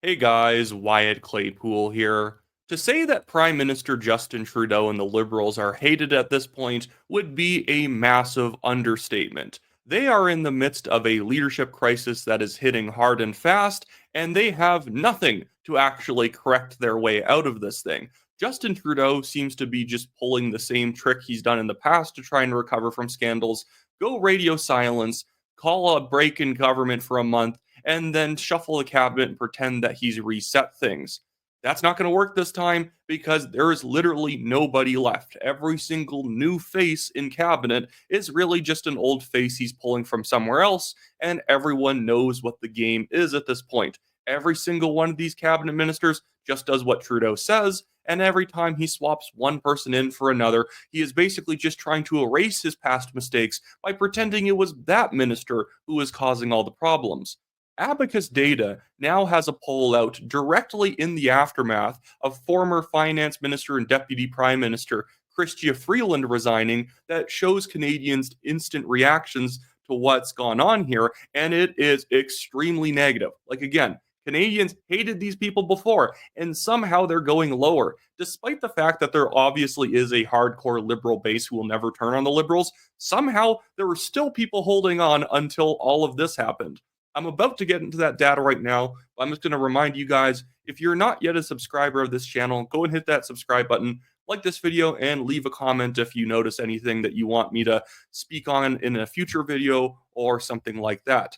Hey guys, Wyatt Claypool here. To say that Prime Minister Justin Trudeau and the Liberals are hated at this point would be a massive understatement. They are in the midst of a leadership crisis that is hitting hard and fast, and they have nothing to actually correct their way out of this thing. Justin Trudeau seems to be just pulling the same trick he's done in the past to try and recover from scandals, go radio silence, call a break in government for a month, and then shuffle the cabinet and pretend that he's reset things. That's not going to work this time because there is literally nobody left. Every single new face in cabinet is really just an old face he's pulling from somewhere else, and everyone knows what the game is at this point. Every single one of these cabinet ministers just does what Trudeau says, and every time he swaps one person in for another, he is basically just trying to erase his past mistakes by pretending it was that minister who was causing all the problems. Abacus Data now has a poll out directly in the aftermath of former finance minister and deputy prime minister Chyrista Freeland resigning that shows Canadians instant reactions to what's gone on here, and it is extremely negative. Like, again, Canadians hated these people before, and somehow they're going lower, despite the fact that there obviously is a hardcore liberal base who will never turn on the liberals. Somehow there were still people holding on until all of this happened. I'm about to get into that data right now. But I'm just going to remind you guys, if you're not yet a subscriber of this channel, go and hit that subscribe button, like this video, and leave a comment if you notice anything that you want me to speak on in a future video or something like that.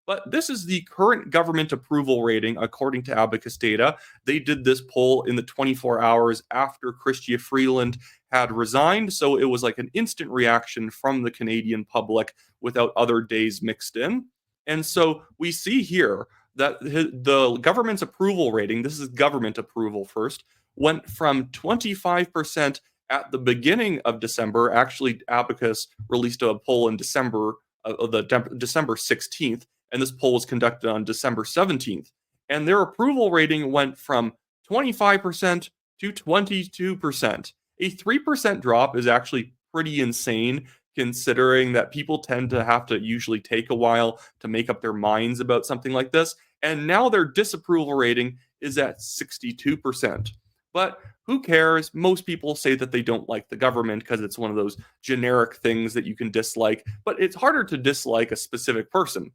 But this is the current government approval rating according to Abacus Data. They did this poll in the 24 hours after Chyrista Freeland had resigned, so it was like an instant reaction from the Canadian public without other days mixed in. And so we see here that the government's approval rating, this is government approval first, went from 25% at the beginning of December. Actually, Abacus released a poll in December 16th, and this poll was conducted on December 17th. And their approval rating went from 25% to 22%. A 3% drop is actually pretty insane, considering that people tend to have to usually take a while to make up their minds about something like this. And now their disapproval rating is at 62%. But who cares? Most people say that they don't like the government because it's one of those generic things that you can dislike, but it's harder to dislike a specific person,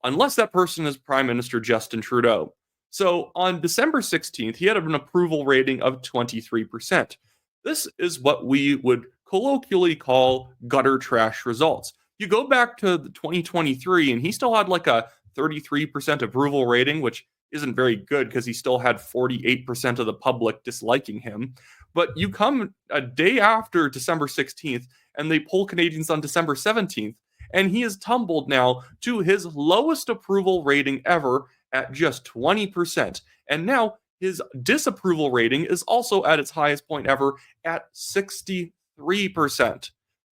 unless that person is Prime Minister Justin Trudeau. So on December 16th, he had an approval rating of 23%. This is what we would colloquially call gutter trash results. You go back to 2023, and he still had like a 33% approval rating, which isn't very good because he still had 48% of the public disliking him. But you come a day after December 16th, and they poll Canadians on December 17th, and he has tumbled now to his lowest approval rating ever at just 20%. And now his disapproval rating is also at its highest point ever at 63%.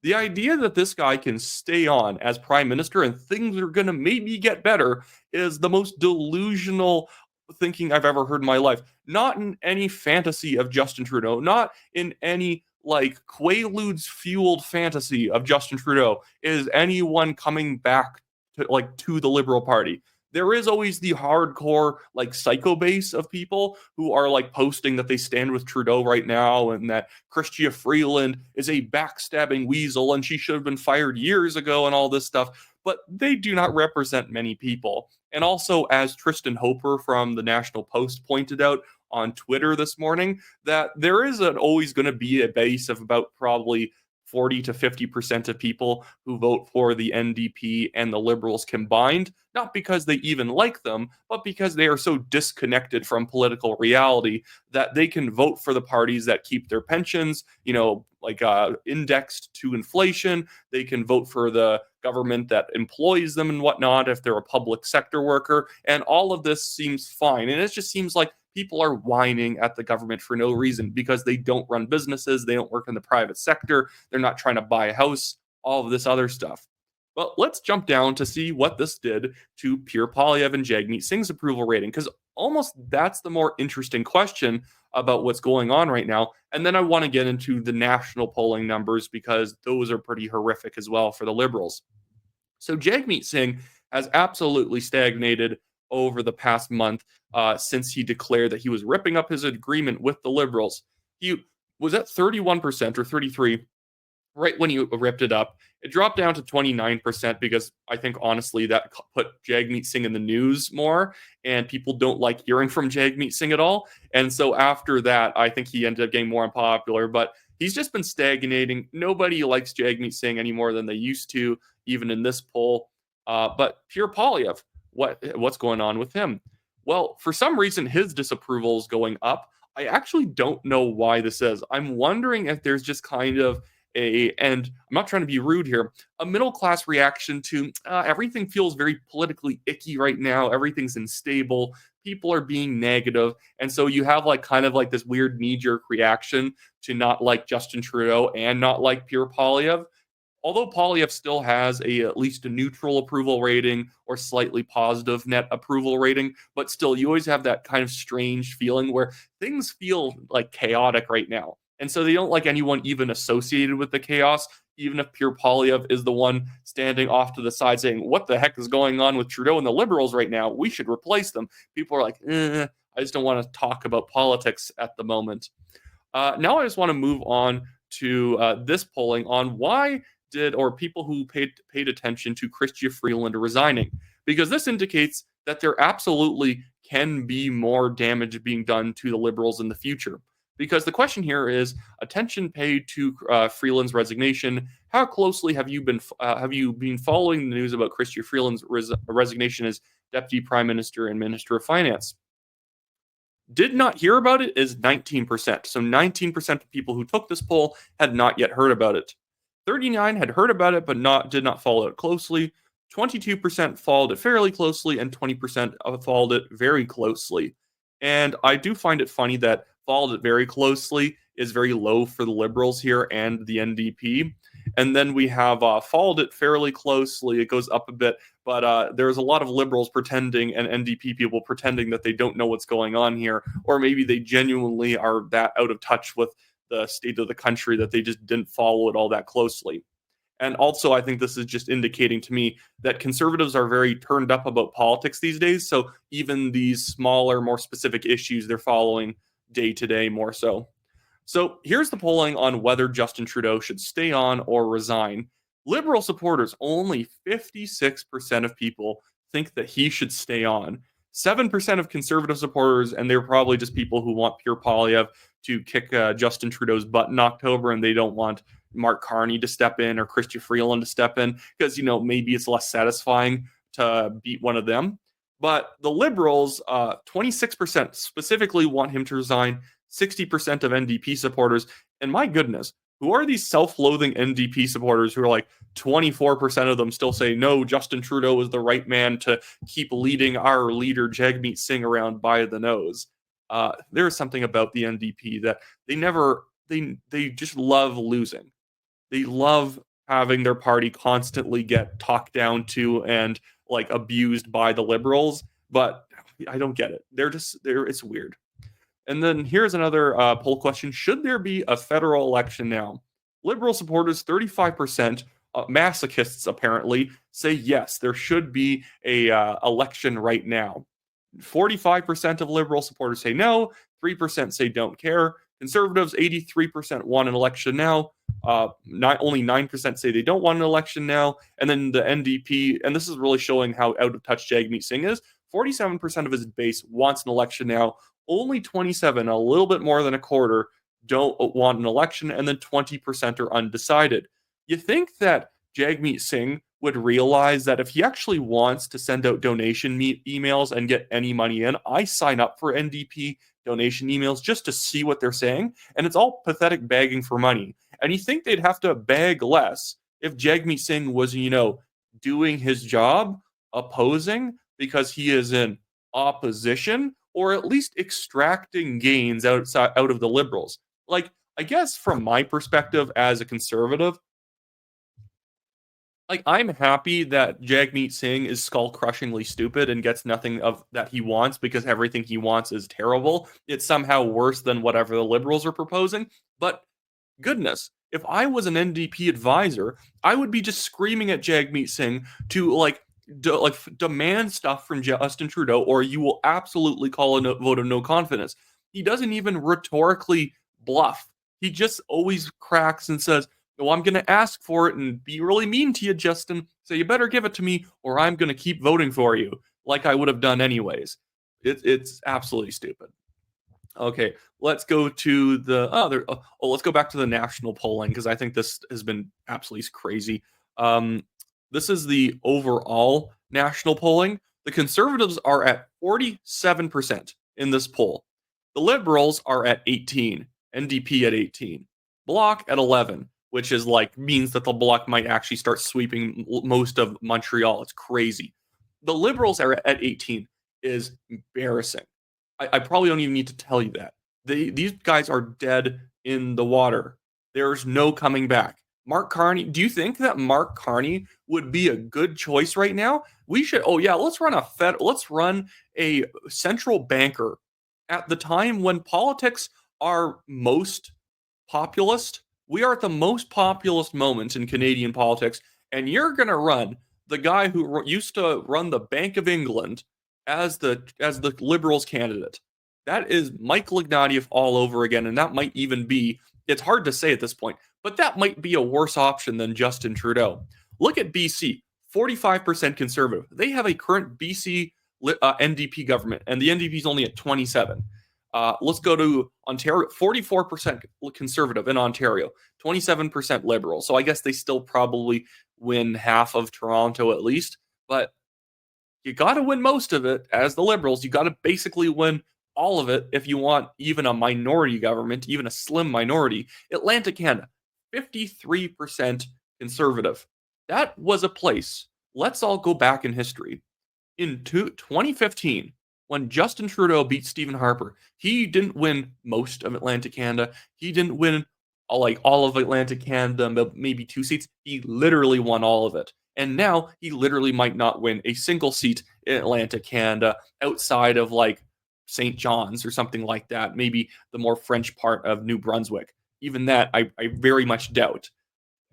The idea that this guy can stay on as prime minister and things are going to maybe get better is the most delusional thinking I've ever heard in my life. Not in any fantasy of Justin Trudeau, not in any like Quaaludes fueled fantasy of Justin Trudeau is anyone coming back to the Liberal Party. There is always the hardcore like psycho base of people who are like posting that they stand with Trudeau right now and that Chyrista Freeland is a backstabbing weasel and she should have been fired years ago and all this stuff. But they do not represent many people. And also, as Tristan Hopper from the National Post pointed out on Twitter this morning, that there is always going to be a base of about probably 40 to 50% of people who vote for the NDP and the Liberals combined, not because they even like them, but because they are so disconnected from political reality that they can vote for the parties that keep their pensions, indexed to inflation. They can vote for the government that employs them and whatnot if they're a public sector worker. And all of this seems fine. And it just seems like people are whining at the government for no reason because they don't run businesses, they don't work in the private sector, they're not trying to buy a house, all of this other stuff. But let's jump down to see what this did to Pierre Poilievre and Jagmeet Singh's approval rating, because almost that's the more interesting question about what's going on right now. And then I want to get into the national polling numbers because those are pretty horrific as well for the Liberals. So Jagmeet Singh has absolutely stagnated over the past month since he declared that he was ripping up his agreement with the Liberals. He was at 31% or 33 right when you ripped it up. It dropped down to 29% because I think honestly that put Jagmeet Singh in the news more, and people don't like hearing from Jagmeet Singh at all. And so after that, I think he ended up getting more unpopular. But he's just been stagnating. Nobody likes Jagmeet Singh any more than they used to, even in this poll. But Pierre Poilievre, what's going on with him? Well, for some reason, his disapproval is going up. I actually don't know why this is. I'm wondering if there's just kind of and I'm not trying to be rude here, a middle class reaction to everything feels very politically icky right now. Everything's unstable. People are being negative. And so you have like kind of like this weird knee jerk reaction to not like Justin Trudeau and not like Pierre Poilievre. Although Poilievre still has at least a neutral approval rating or slightly positive net approval rating, but still you always have that kind of strange feeling where things feel like chaotic right now. And so they don't like anyone even associated with the chaos, even if Pierre Poilievre is the one standing off to the side saying, what the heck is going on with Trudeau and the Liberals right now? We should replace them. People are like, I just don't want to talk about politics at the moment. Now I just want to move on to this polling on why people who paid attention to Chyrista Freeland resigning, because this indicates that there absolutely can be more damage being done to the Liberals in the future. Because the question here is attention paid to Freeland's resignation. How closely have you been following the news about Chyrista Freeland's resignation as Deputy Prime Minister and Minister of Finance? Did not hear about it is 19%. So 19% of people who took this poll had not yet heard about it. 39 had heard about it but did not follow it closely. 22% followed it fairly closely, and 20% followed it very closely. And I do find it funny that followed it very closely is very low for the Liberals here and the NDP. And then we have followed it fairly closely. It goes up a bit, but there's a lot of Liberals pretending and NDP people pretending that they don't know what's going on here, or maybe they genuinely are that out of touch with the state of the country that they just didn't follow it all that closely. And also, I think this is just indicating to me that conservatives are very turned up about politics these days. So even these smaller, more specific issues, they're following day to day more so. So here's the polling on whether Justin Trudeau should stay on or resign. Liberal supporters, only 56% of people think that he should stay on. 7% of conservative supporters, and they're probably just people who want Pierre Poilievre to kick Justin Trudeau's butt in October, and they don't want Mark Carney to step in or Chyrista Freeland to step in because, maybe it's less satisfying to beat one of them. But the Liberals, 26% specifically want him to resign, 60% of NDP supporters. And my goodness, who are these self-loathing NDP supporters who are like 24% of them still say, no, Justin Trudeau is the right man to keep leading our leader, Jagmeet Singh, around by the nose. There is something about the NDP that they just love losing. They love having their party constantly get talked down to and like abused by the Liberals, but I don't get it. It's weird. And then here's another poll question. Should there be a federal election now? Liberal supporters, 35%, masochists apparently, say yes, there should be a election right now. 45% of Liberal supporters say no, 3% say don't care. Conservatives, 83% want an election now. Only 9% say they don't want an election now. And then the NDP, and this is really showing how out of touch Jagmeet Singh is, 47% of his base wants an election now. Only 27, a little bit more than a quarter, don't want an election, and then 20% are undecided. You think that Jagmeet Singh would realize that if he actually wants to send out donation emails and get any money in, I sign up for NDP donation emails just to see what they're saying, and it's all pathetic begging for money. And you think they'd have to beg less if Jagmeet Singh was, doing his job, opposing, because he is in opposition, or at least extracting gains out of the Liberals. Like, I guess from my perspective as a conservative, like, I'm happy that Jagmeet Singh is skull-crushingly stupid and gets nothing of that he wants because everything he wants is terrible. It's somehow worse than whatever the Liberals are proposing. But goodness, if I was an NDP advisor, I would be just screaming at Jagmeet Singh to, demand stuff from Justin Trudeau, or you will absolutely call a vote of no confidence. He doesn't even rhetorically bluff. He just always cracks and says, "Well, I'm going to ask for it and be really mean to you, Justin. So you better give it to me, or I'm going to keep voting for you, like I would have done anyways." It's absolutely stupid. Okay, let's go to the other. Let's go back to the national polling because I think this has been absolutely crazy. Um, this is the overall national polling. The Conservatives are at 47% in this poll. The Liberals are at 18, NDP at 18, Bloc at 11, which is like means that the Bloc might actually start sweeping most of Montreal. It's crazy. The Liberals are at 18 is embarrassing. I probably don't even need to tell you that. These guys are dead in the water. There's no coming back. Mark Carney, do you think that Mark Carney would be a good choice right now? We should. Oh yeah, let's run a central banker at the time when politics are most populist. We are at the most populist moment in Canadian politics, and you're going to run the guy who used to run the Bank of England as the Liberals candidate. That is Michael Ignatieff all over again, and that might even be. It's hard to say at this point, but that might be a worse option than Justin Trudeau. Look at BC, 45% conservative. They have a current BC NDP government, and the NDP is only at 27. Let's go to Ontario, 44% conservative in Ontario, 27% liberal. So I guess they still probably win half of Toronto at least, but you got to win most of it as the Liberals. You got to basically win all of it if you want even a minority government, even a slim minority. Atlantic Canada, 53% conservative. That was a place. Let's all go back in history. In 2015, when Justin Trudeau beat Stephen Harper, he didn't win most of Atlantic Canada. He didn't win all of Atlantic Canada, maybe 2 seats. He literally won all of it. And now he literally might not win a single seat in Atlantic Canada outside of like St. John's or something like that. Maybe the more French part of New Brunswick. Even that, I very much doubt.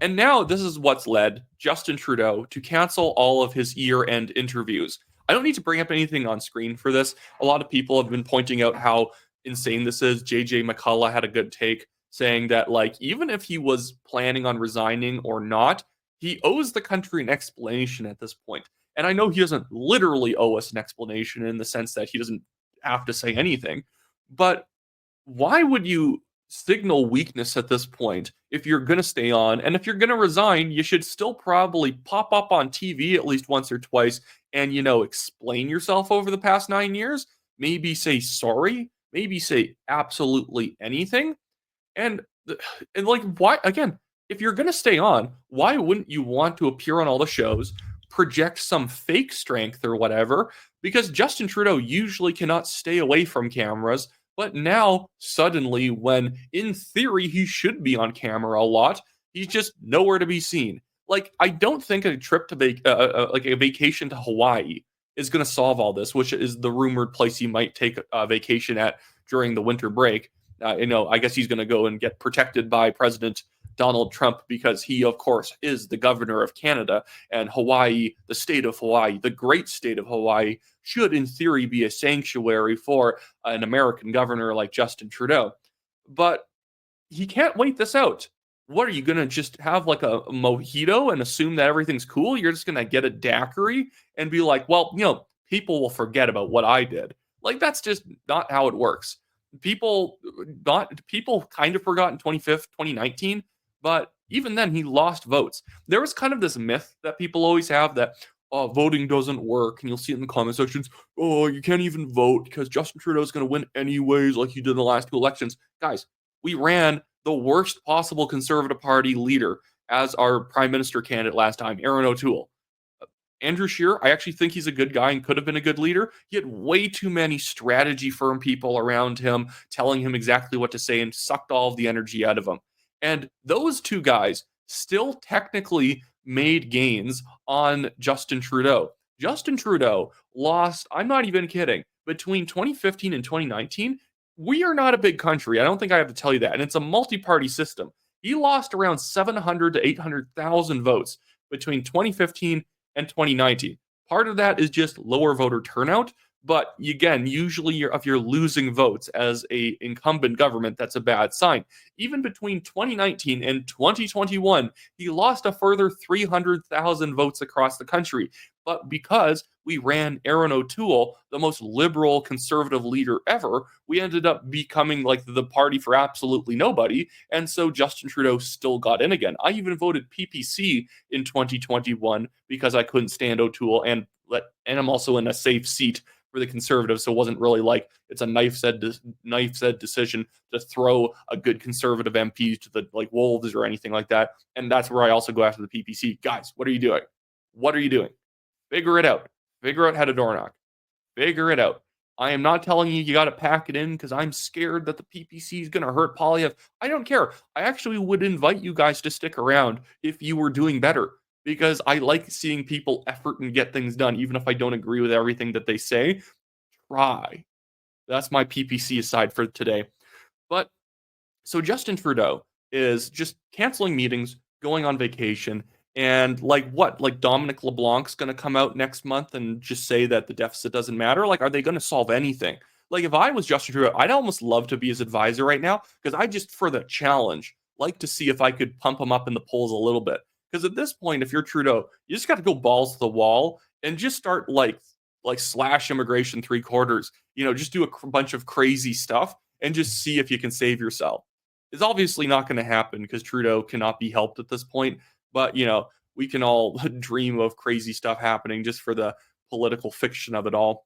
And now this is what's led Justin Trudeau to cancel all of his year-end interviews. I don't need to bring up anything on screen for this. A lot of people have been pointing out how insane this is. JJ McCullough had a good take saying that, like, even if he was planning on resigning or not, he owes the country an explanation at this point. And I know he doesn't literally owe us an explanation in the sense that he doesn't have to say anything, but why would you signal weakness at this point if you're going to stay on? And if you're going to resign, you should still probably pop up on TV at least once or twice and, explain yourself over the past 9 years. Maybe say sorry. Maybe say absolutely anything. And, and like, why, again, if you're going to stay on, why wouldn't you want to appear on all the shows, project some fake strength or whatever? Because Justin Trudeau usually cannot stay away from cameras. But now, suddenly, when in theory he should be on camera a lot, he's just nowhere to be seen. Like, I don't think a trip to like a vacation to Hawaii is going to solve all this, which is the rumored place he might take a vacation at during the winter break. I guess he's going to go and get protected by President Donald Trump because he, of course, is the governor of Canada, and Hawaii, the state of Hawaii, the great state of Hawaii, should in theory be a sanctuary for an American governor like Justin Trudeau. But he can't wait this out. What are you going to just have like a mojito and assume that everything's cool? You're just going to get a daiquiri and be like, well, people will forget about what I did. Like, that's just not how it works. People kind of forgot in 2019, but even then he lost votes. There was kind of this myth that people always have that voting doesn't work, and you'll see it in the comment sections. Oh, you can't even vote because Justin Trudeau is going to win anyways, like he did in the last 2 elections. Guys, we ran the worst possible Conservative Party leader as our prime minister candidate last time, Aaron O'Toole. Andrew Scheer, I actually think he's a good guy and could have been a good leader. He had way too many strategy firm people around him telling him exactly what to say and sucked all of the energy out of him. And those two guys still technically made gains on Justin Trudeau. Justin Trudeau lost, I'm not even kidding, between 2015 and 2019. We are not a big country. I don't think I have to tell you that. And it's a multi-party system. He lost around 700 to 800,000 votes between 2015 and 2019. Part of that is just lower voter turnout, but again, usually if you're losing votes as a incumbent government, that's a bad sign. Even between 2019 and 2021, he lost a further 300,000 votes across the country. But because we ran Aaron O'Toole, the most liberal conservative leader ever, we ended up becoming like the party for absolutely nobody. And so Justin Trudeau still got in again. I even voted PPC in 2021 because I couldn't stand O'Toole and I'm also in a safe seat for the conservatives, so it wasn't really like it's a knife said decision to throw a good conservative MP to the like wolves or anything like that. And that's where I also go after the PPC. Guys, what are you doing? What are you doing? Figure it out. Figure out how to door knock. Figure it out. I am not telling you got to pack it in because I'm scared that the PPC is going to hurt Polyev. I don't care. I actually would invite you guys to stick around if you were doing better because I like seeing people effort and get things done, even if I don't agree with everything that they say. Try. That's my PPC aside for today. But so Justin Trudeau is just canceling meetings, going on vacation, and like what? Like Dominic LeBlanc's going to come out next month and just say that the deficit doesn't matter? Like, are they going to solve anything? Like, if I was Justin Trudeau, I'd almost love to be his advisor right now because I just, for the challenge, like to see if I could pump him up in the polls a little bit. Because at this point, if you're Trudeau, you just got to go balls to the wall and just start like slash immigration 3/4. Just do a bunch of crazy stuff and just see if you can save yourself. It's obviously not going to happen because Trudeau cannot be helped at this point. But, we can all dream of crazy stuff happening just for the political fiction of it all.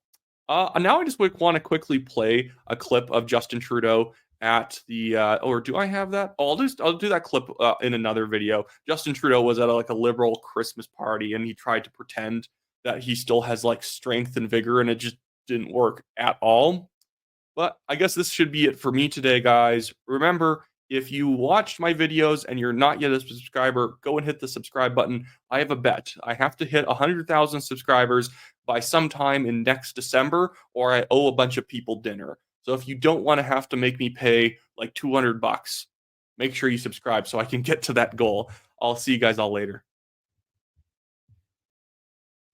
Now I just want to quickly play a clip of Justin Trudeau at the, or do I have that? Oh, I'll do that clip in another video. Justin Trudeau was at like a liberal Christmas party and he tried to pretend that he still has like strength and vigor and it just didn't work at all. But I guess this should be it for me today, guys. Remember, if you watched my videos and you're not yet a subscriber, go and hit the subscribe button. I have a bet. I have to hit 100,000 subscribers by sometime in next December, or I owe a bunch of people dinner. So if you don't want to have to make me pay like $200, make sure you subscribe so I can get to that goal. I'll see you guys all later.